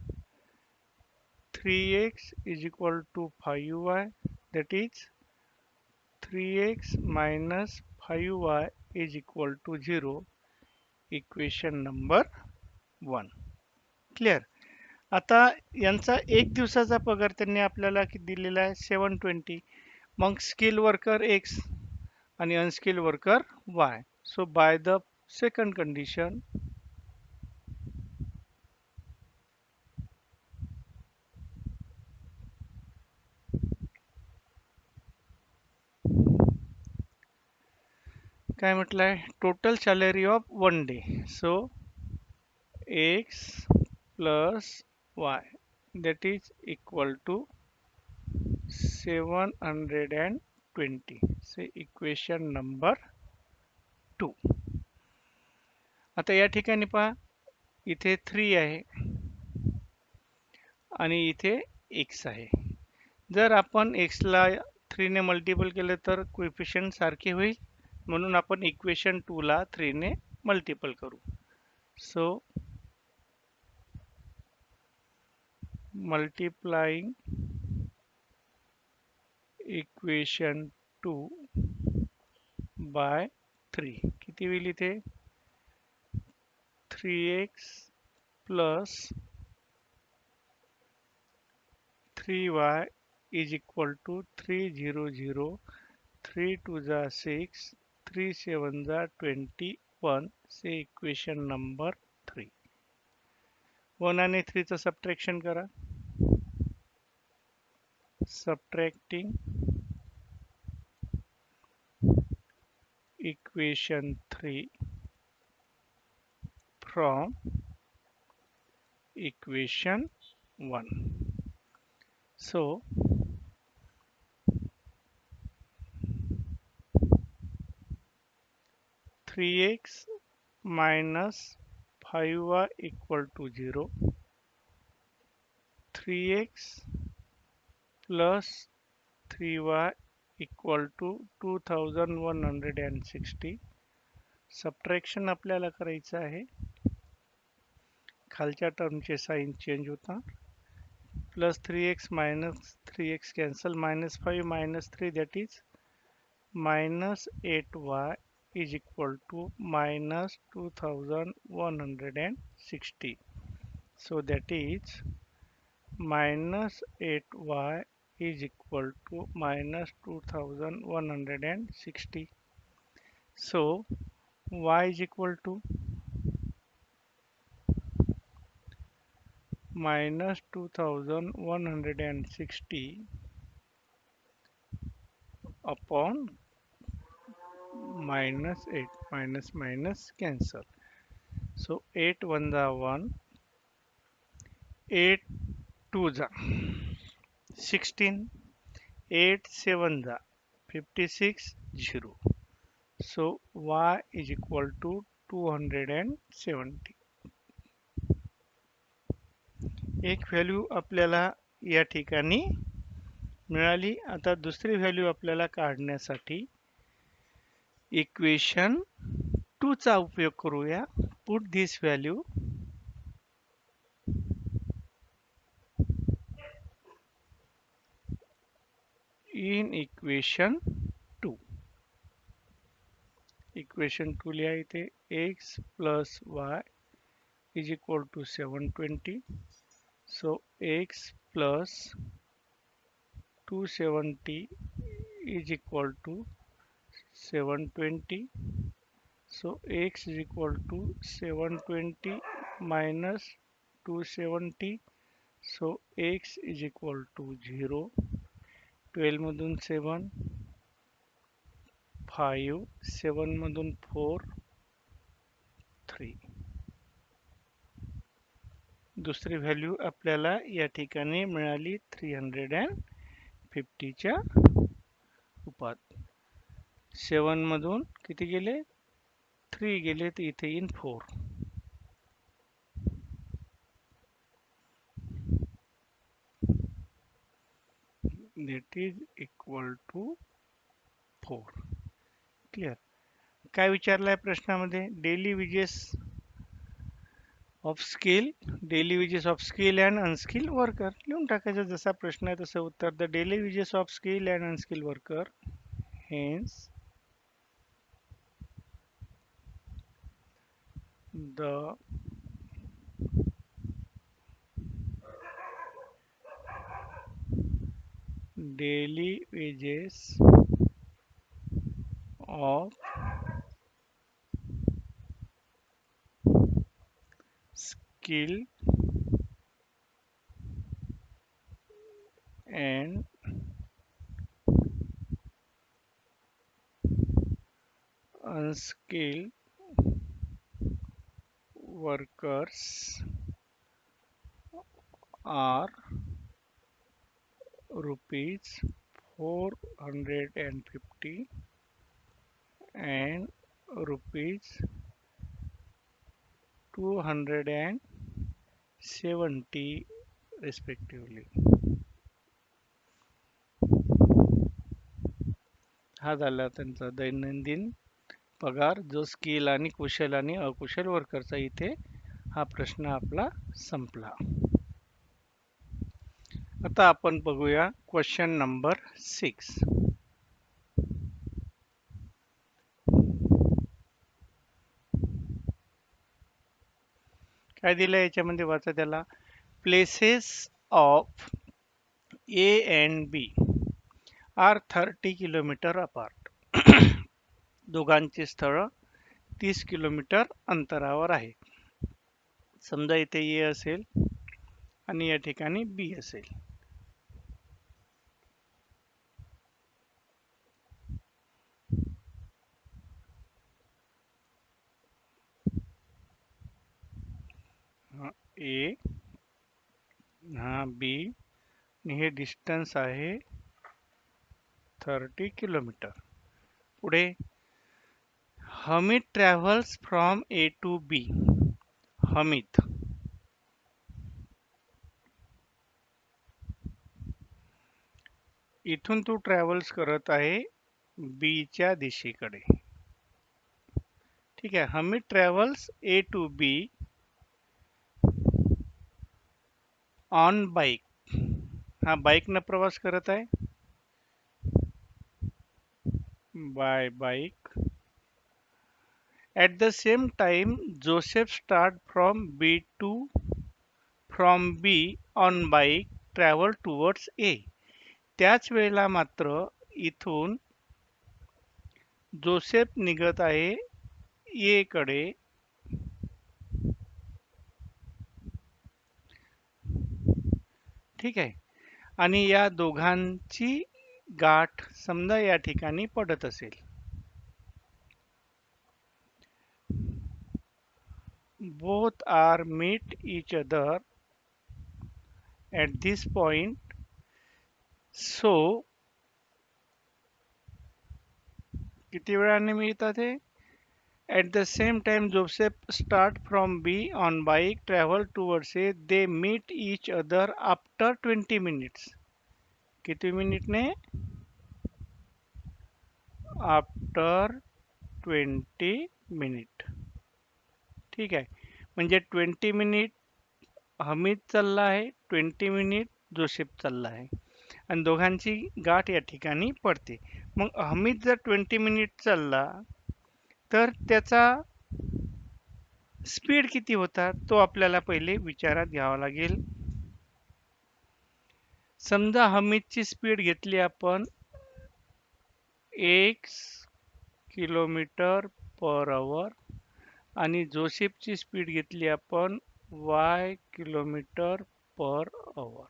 [SPEAKER 1] 3x is equal to 5y, that is 3x minus 5y is equal to 0. Equation number 1. Clear. आता यांचा एक दिवसाचा पगार त्यांनी आपल्याला किती दिलेला आहे? 720. मग स्किल वर्कर एक्स आणि unskilled worker Y. So by the second condition काय म्हटलंय? Total salary of one day. So x plus Y that is equal to 720. Say equation number 2. आता या ठिकाणी पहा, इथे 3 आहे आणि इथे x आहे. जर आपण x ला 3 ने मल्टिपल केले तर कोएफिशिएंट सारखे होईल, म्हणून आपण इक्वेशन 2 ला 3 ने मल्टिपल करू. सो multiplying इक्वेशन 2 by 3 किती होईल इथे? 3x plus 3y is equal to 300. 3 2 are 6, 3 7 are 21. Say equation number 3. 1 आणि 3 चं सबट्रॅक्शन करा. Subtracting equation 3 from equation 1. So 3x minus 5y equal to 0. 3x plus 3y equal to 2160. Subtraction आपल्याला करायचं आहे. खालच्या टर्मचे साइन चेंज होता. Plus 3x minus 3x cancel, minus 5 minus 3, that is minus 8y is equal to minus 2160. So that is minus 8y is equal to minus 2160. So y is equal to minus 2160 upon minus 8. Minus minus cancel. So 8 1 are 1, 8 2 are 16, 8 7 are 56, 0. So y is equal to 270. एक व्हॅल्यू आपल्याला या ठिकाणी मिळाली. आता दुसरी व्हॅल्यू आपल्याला काढण्यासाठी इक्वेशन 2 चा उपयोग करूया. Put this value in equation 2. Equation 2 लिहा इथे. x plus y is equal to 720. So x plus 270 is equal to 720. So x is equal to 720 minus 270. So x is equal to 0. 12 मधून 7, 5, 7 मधून 4, 3. दुसरी व्हॅल्यू आपल्याला या ठिकाणी मिळाली 350 च्या रूपात. 7 मधून किती गेले? 3 गेले, तर इथे येईन 4. That is equal to 4. Clear? काय विचारलाय प्रश्नामध्ये? Daily wages of skill, daily wages of skill and unskill worker. लिहून टाकायचं जसा प्रश्न आहे तसं उत्तर. The daily wages of skill and unskill worker, hence the daily wages of skilled and unskilled workers are rupees 450 and rupees 270 respectively. हा झाला त्यांचा दैनंदिन पगार, जो स्किल आणि कुशल आणि अकुशल वर्करचा. इथे हा प्रश्न आपला संपला. आता आपण बघूया क्वेश्चन नंबर 6. काय दिलं याच्यामध्ये वाचा त्याला. Places of A and B are 30 kilometre apart. दोघांची स्थळं 30 किलोमीटर अंतरावर आहे. समजा इथे ए असेल आणि या ठिकाणी बी असेल. ए हा बी आणि हे डिस्टन्स आहे 30 किलोमीटर. पुढे Hamid travels from A to B. Hamid इथून तू ट्रॅव्हल्स करत आहे बीच्या दिशेकडे. ठीक आहे. Hamid travels A to B on bike. हा बाईकनं प्रवास करत आहे. By bike. At the same time, Joseph start from B on bike travel towards A. त्याच वेळेला मात्र इथून जोसेफ निघत आहे ए कडे. ठीक आहे. आणि या दोघांची गाठ समजा या ठिकाणी पडत असेल. Both are meet each other at this point. So किती वेळाने मिळतात हे? At the same time, Joseph start from B on bike, travel towards A. They meet each other after 20 minutes. किती मिनिटने? After 20 minute. ठीक आहे. म्हणजे 20 मिनिट हमीद चालला आहे, 20 मिनिट जोसेफ चालला आहे आणि दोघांची गाठ या ठिकाणी पडते. मग हमीद जर 20 मिनिट चालला तर त्याचा स्पीड किती होता तो आपल्याला पहिले विचारात घ्यावा लागेल. समजा हमीदची स्पीड घेतली आपण x किलोमीटर पर आवर आणि जोसेफची स्पीड घेतली आपण y किलोमीटर पर आवर.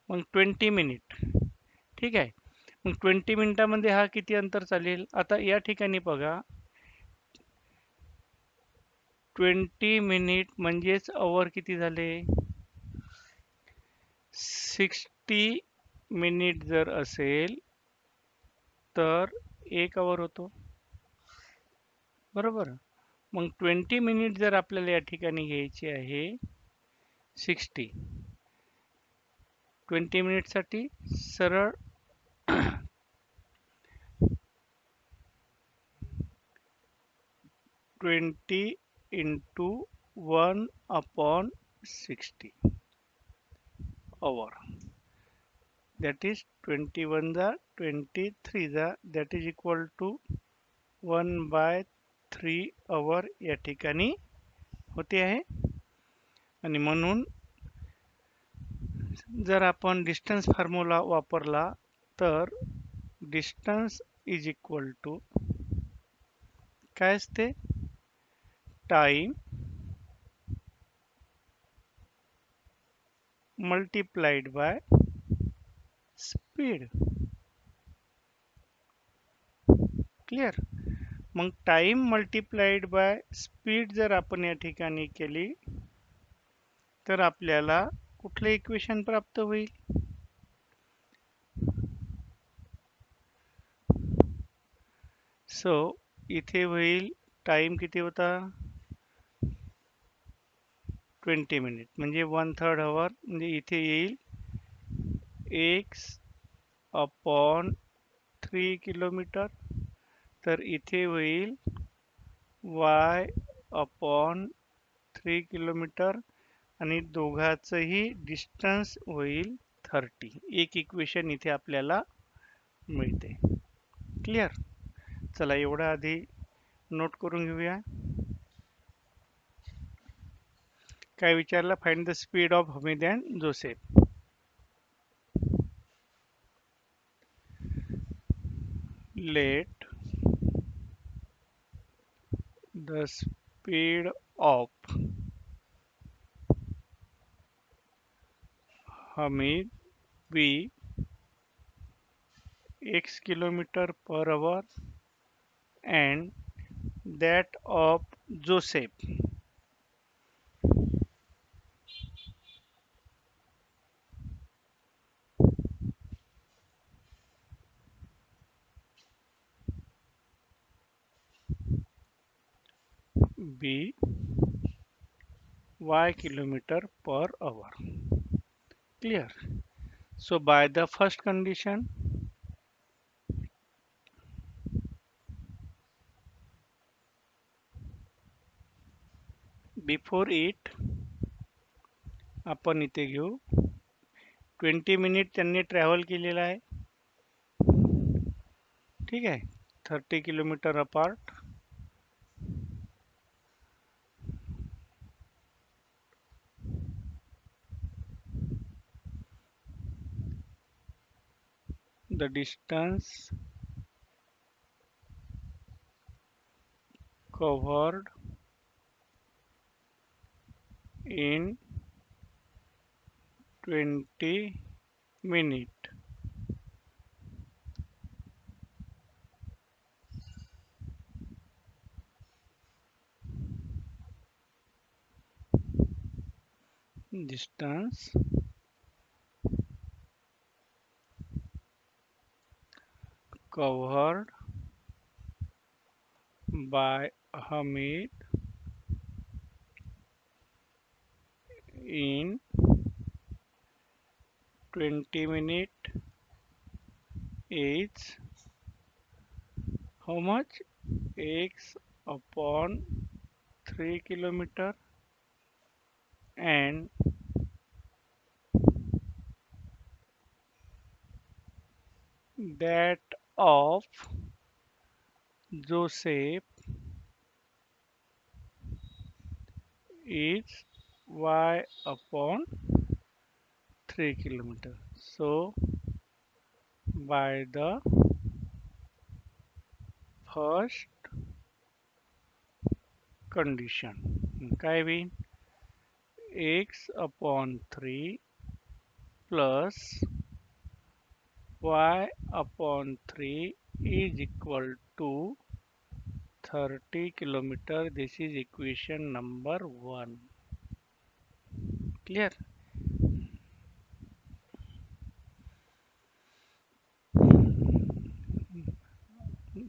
[SPEAKER 1] मग 20 मिनिट. ठीक आहे. मग 20 मिनिटामध्ये हा किती अंतर चालेल? आता या ठिकाणी बघा 20 मिनिट म्हणजेच आवर किती झाले? 60 मिनिट जर असेल तर 1 आवर होतो. बरोबर. मग 20 मिनिट जर आपल्याला या ठिकाणी घ्यायची आहे 60 20 मिनिटसाठी सरळ 20 into 1/60 hour. That is 21 the 23 the that is equal to 1/3 hour या ठिकाणी होते आहे. आणि म्हणून जर आपण डिस्टन्स फॉर्म्युला वापरला तर डिस्टन्स इज इक्वल टू काय असते? Time multiplied by speed. Clear. मग टाइम मल्टिप्लाइड बाय स्पीड जर आपण या ठिकाणी केली तर आपल्याला कुठले इक्वेशन प्राप्त होईल? सो इथे होईल टाइम किती होता? 20 मिनिट म्हणजे 1/3 आवर. म्हणजे इथे येईल x अपॉन 3 किलोमीटर. तर इथे होईल y अपॉन 3 किलोमीटर आणि दोघांचंही डिस्टन्स होईल 30. एक इक्वेशन इथे आपल्याला मिळते. क्लिअर. चला एवढा आधी नोट करून घेऊया. काय विचारलं? Find the speed of Hamid and Joseph. Let the speed of Hamid be x kilometer per hour and that of Joseph be y kilometer per hour. Clear? So by the first condition, before it आपण इथे घेऊ 20 मिनिट त्यांनी ट्रॅव्हल केलेला आहे. ठीक आहे, 30 kilometre apart. The distance covered in 20 minutes. Distance covered by Hamid in 20 minutes is how much? X upon 3 kilometer and that of Joseph is y upon 3 kilometer. So by the first condition, काय होईल? X upon 3 plus y upon 3 is equal to 30 kilometer. This is equation number 1. Clear?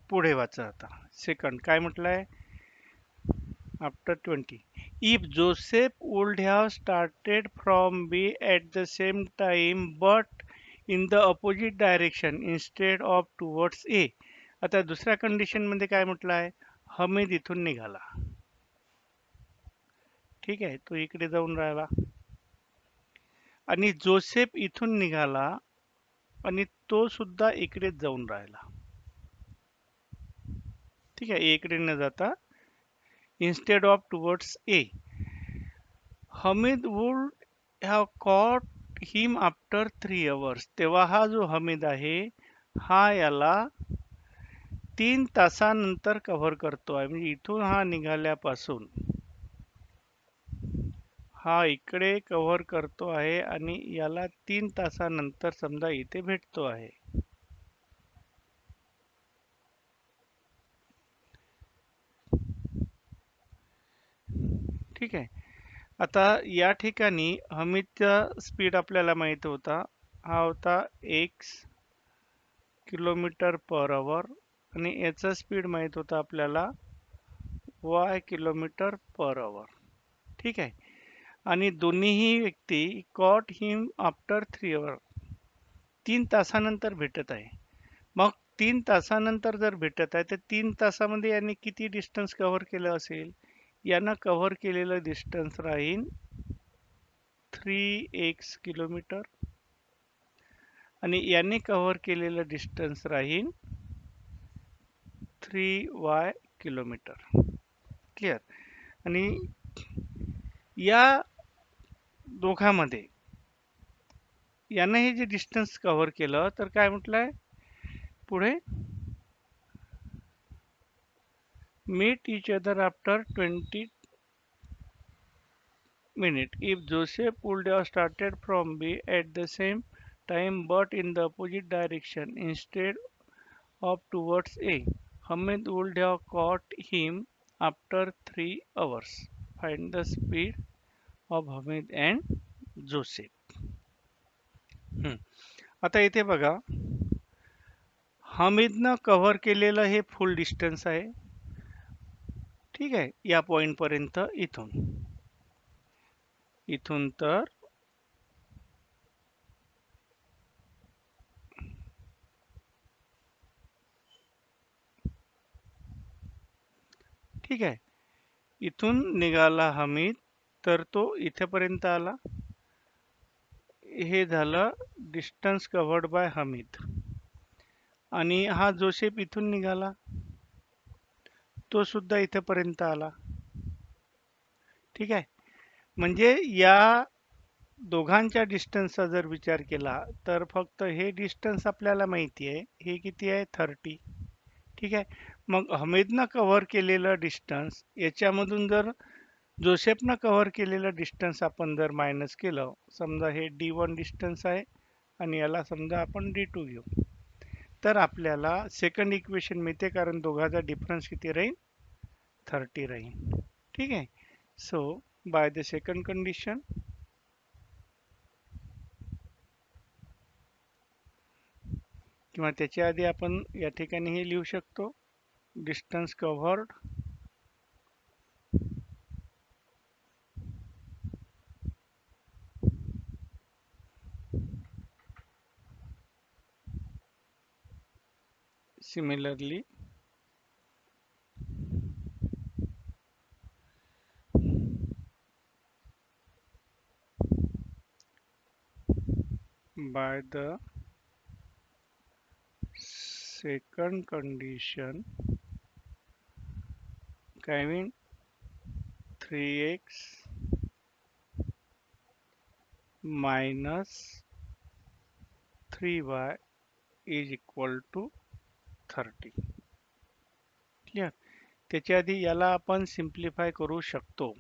[SPEAKER 1] पुढे वाचा आता. सेकंड काय म्हटलंय? After 20. If Joseph would have started from B at the same time but in the opposite direction instead of towards A. आता दुसऱ्या कंडिशन मध्ये काय म्हटलं आहे? हमीद इथून निघाला. ठीक आहे, तो इकडे जाऊन राहिला आणि जोसेफ इथून निघाला आणि तो सुद्धा इकडेच जाऊन राहिला. ठीक आहे, इकडे न जाता instead of towards A. Hamid would have caught him after 3 hours. तेव्हा हा जो हमीद आहे हा याला 3 तासानंतर कव्हर करतो आहे. म्हणजे इथून हा निघाल्यापासून हा इकडे कव्हर करतो आहे आणि याला 3 तासानंतर समजा इथे भेटतो आहे. ठीक आहे, आता या ठिकाणी हमीदचा स्पीड आपल्याला माहित होता, हा होता x किलोमीटर पर आवर आणि याचा स्पीड माहित होता आपल्याला y किलोमीटर पर आवर. ठीक आहे, आणि दोन्हीही व्यक्ती कॉट हिम आफ्टर 3 आवर 3 तासानंतर भेटत आहे. मग 3 तासानंतर जर भेटत आहे तर 3 तासामध्ये यांनी किती डिस्टन्स कव्हर केलं असेल? यानं कव्हर केलेलं डिस्टन्स राहील 3x किलोमीटर आणि याने कव्हर केलेलं डिस्टन्स राहील 3y किलोमीटर. क्लिअर? आणि या दोघांमध्ये यानं हे जे डिस्टन्स कव्हर केलं तर काय म्हटलंय पुढे meet each other after 20 minutes. If Joseph would have started from B at the same time but in the opposite direction instead of towards A, Hamid would have caught him after 3 hours. Find the speed of Hamid and Joseph. हम्म. आता इथे बघा हमीदनं कव्हर केलेलं हे फुल डिस्टन्स आहे. ठीक आहे या पॉइंट पर्यंत इथून इथून तर ठीक आहे इथून निघाला हमीद तर तो इथेपर्यंत आला. हे झालं डिस्टन्स कव्हर्ड बाय हमीद आणि हा जोसेफ इथून निघाला तो सुद्धा इथेपर्यंत आला. ठीक आहे म्हणजे या दोघांच्या डिस्टन्सचा जर विचार केला तर फक्त हे डिस्टन्स आपल्याला माहिती आहे हे किती आहे 30. ठीक आहे मग हमीदनं कव्हर केलेलं डिस्टन्स याच्यामधून जर जोसेफनं कव्हर केलेलं डिस्टन्स आपण जर मायनस केलं समजा हे D1 डिस्टन्स आहे आणि याला समजा आपण D2 घेऊ तर आपल्याला सेकंड इक्वेशन मिळते कारण दोघांचा डिफरन्स किती राहील 30 राहील. ठीक आहे so by the second condition किंवा त्याच्या आधी आपण या ठिकाणी हे लिहू शकतो distance covered similarly by the second condition having 3x minus 3y is equal to 30. Clear त्याच्या आधी याला आपण सिम्प्लिफाय करू शकतो.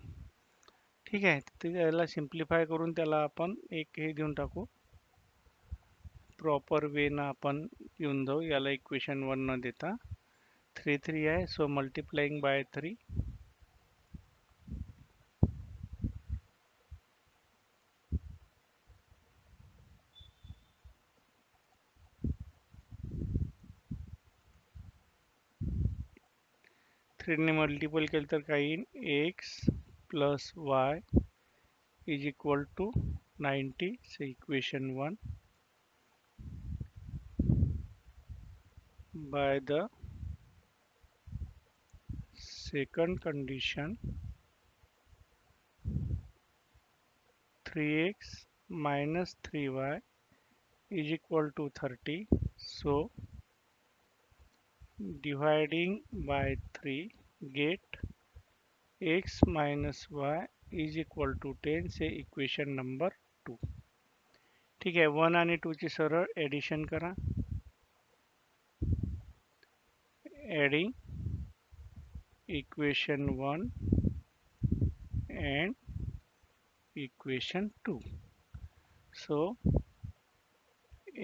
[SPEAKER 1] ठीक आहे तर याला सिम्प्लिफाय करून त्याला आपण एक हे देऊन टाकू प्रॉपर वेनं आपण येऊन जाऊ याला इक्वेशन 1 न देता 3 आहे सो मल्टिप्लाइंग बाय 3 3 ने मल्टिपल केलं तर काही x plus y is equal to 90 so equation 1 by the second condition 3x minus 3y is equal to 30 so dividing by 3 get x minus y is equal to 10 say equation number 2. ठीक आहे 1 आणि 2 ची सरळ ॲडिशन करा adding equation 1 and equation 2 so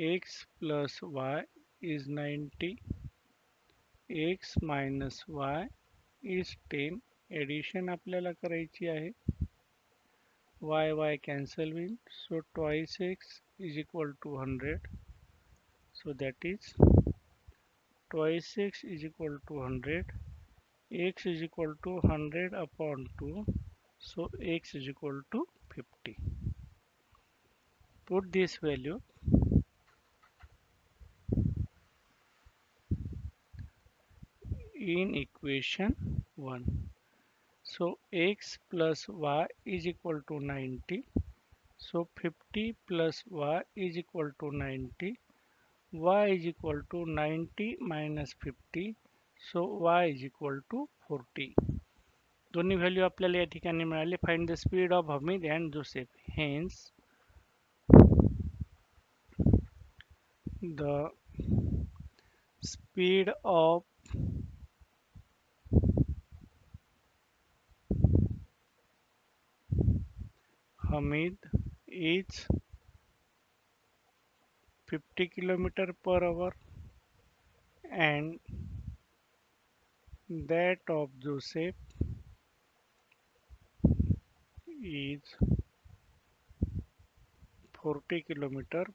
[SPEAKER 1] x plus y is 90 x minus y is 10 addition आपल्याला करायची आहे y cancel होईल so twice x is equal to 100 so that is twice x is equal to 100 x is equal to 100 upon 2 so x is equal to 50. Put this value in equation 1 so x plus y is equal to 90 so 50 plus y is equal to 90 y is equal to 90 minus 50 so y is equal to 40. दोन्ही व्हॅल्यू आपल्याला या ठिकाणी मिळाले. Find the speed of Hamid and Joseph Hence, the speed of Hamid is 50 kilometer per hour and that of Joseph is 40 kilometer